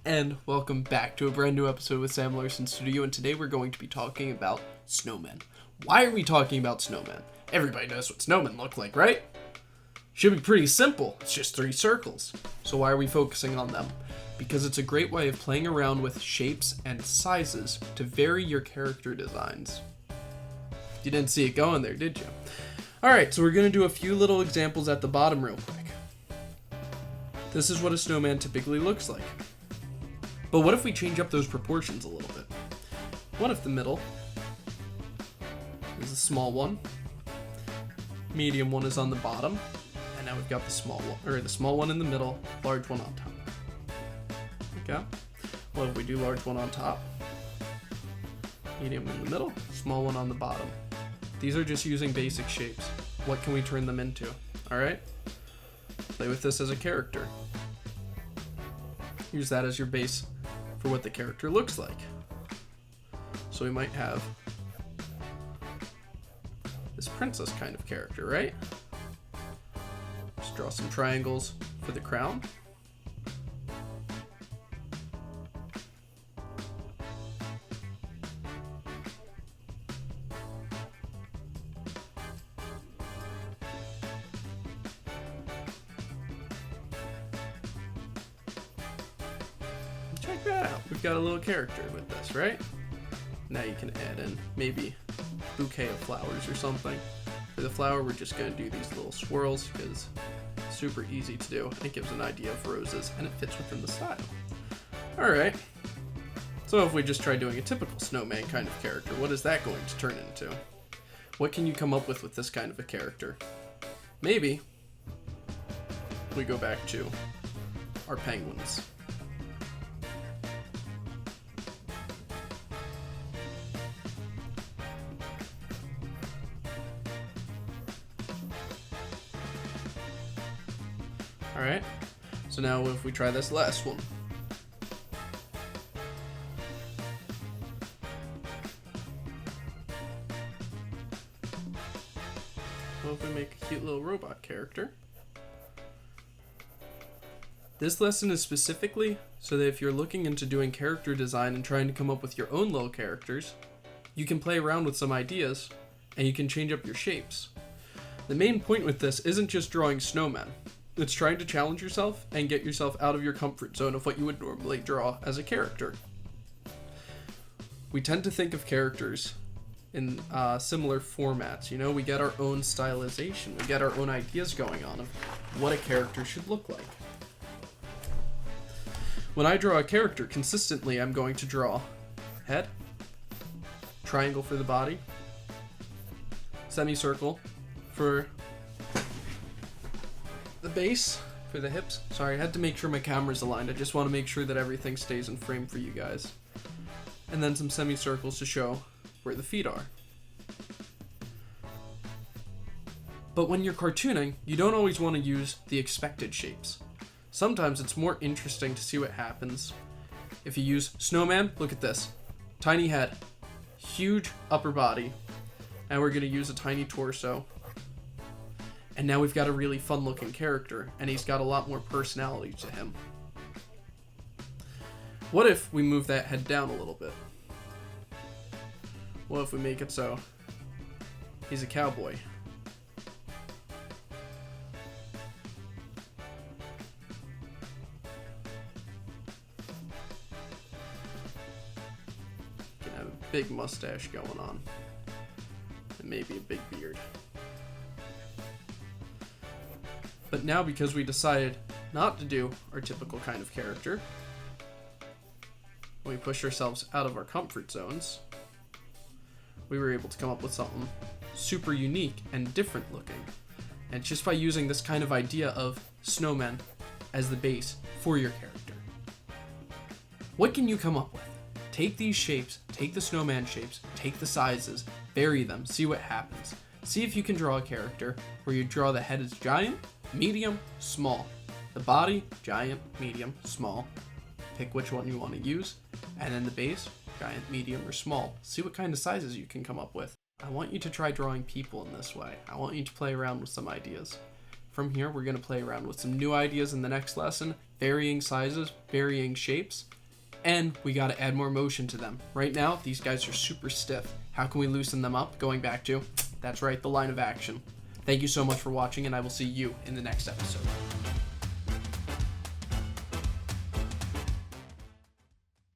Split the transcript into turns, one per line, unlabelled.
And welcome back to a brand new episode with Sam Larson Studio, and today we're going to be talking about snowmen. Why are we talking about snowmen? Everybody knows what snowmen look like, right? Should be pretty simple. It's just 3 circles. So why are we focusing on them? Because it's a great way of playing around with shapes and sizes to vary your character designs. You didn't see it going there, did you? Alright, so we're going to do a few little examples at the bottom real quick. This is what a snowman typically looks like. But what if we change up those proportions a little bit? What if the middle is a small one, medium one is on the bottom, and now we've got the small one in the middle, large one on top. Okay. What if we do large one on top, medium in the middle, small one on the bottom? These are just using basic shapes. What can we turn them into? Alright? Play with this as a character. Use that as your base for what the character looks like. So we might have this princess kind of character, right? Just draw some triangles for the crown. Check that out. We've got a little character with this, right? Now you can add in maybe a bouquet of flowers or something. For the flower, we're just going to do these little swirls because it's super easy to do. It gives an idea of roses and it fits within the style. Alright. So if we just try doing a typical snowman kind of character, what is that going to turn into? What can you come up with this kind of a character? Maybe we go back to our penguins. Alright, so now if we try this last one. What if we make a cute little robot character? This lesson is specifically so that if you're looking into doing character design and trying to come up with your own little characters, you can play around with some ideas and you can change up your shapes. The main point with this isn't just drawing snowmen. It's trying to challenge yourself and get yourself out of your comfort zone of what you would normally draw as a character. We tend to think of characters in similar formats. You know, we get our own stylization. We get our own ideas going on of what a character should look like. When I draw a character consistently, I'm going to draw head, triangle for the body, semicircle for the base, for the hips. Sorry, I had to make sure my camera's aligned. I just want to make sure that everything stays in frame for you guys. And then some semicircles to show where the feet are. But when you're cartooning, you don't always want to use the expected shapes. Sometimes it's more interesting to see what happens if you use snowman. Look at this. Tiny head, huge upper body, and we're going to use a tiny torso. And now we've got a really fun looking character, and he's got a lot more personality to him. What if we move that head down a little bit? What if we make it so he's a cowboy? Can have a big mustache going on, and maybe a big beard. But now, because we decided not to do our typical kind of character, we push ourselves out of our comfort zones, we were able to come up with something super unique and different looking. And just by using this kind of idea of snowmen as the base for your character. What can you come up with? Take these shapes, take the snowman shapes, take the sizes, vary them, see what happens. See if you can draw a character where you draw the head as giant, medium, small. The body, giant, medium, small. Pick which one you want to use. And then the base, giant, medium, or small. See what kind of sizes you can come up with. I want you to try drawing people in this way. I want you to play around with some ideas. From here, we're going to play around with some new ideas in the next lesson, varying sizes, varying shapes, and we got to add more motion to them. Right now, these guys are super stiff. How can we loosen them up? Going back to, that's right, the line of action. Thank you so much for watching, and I will see you in the next episode.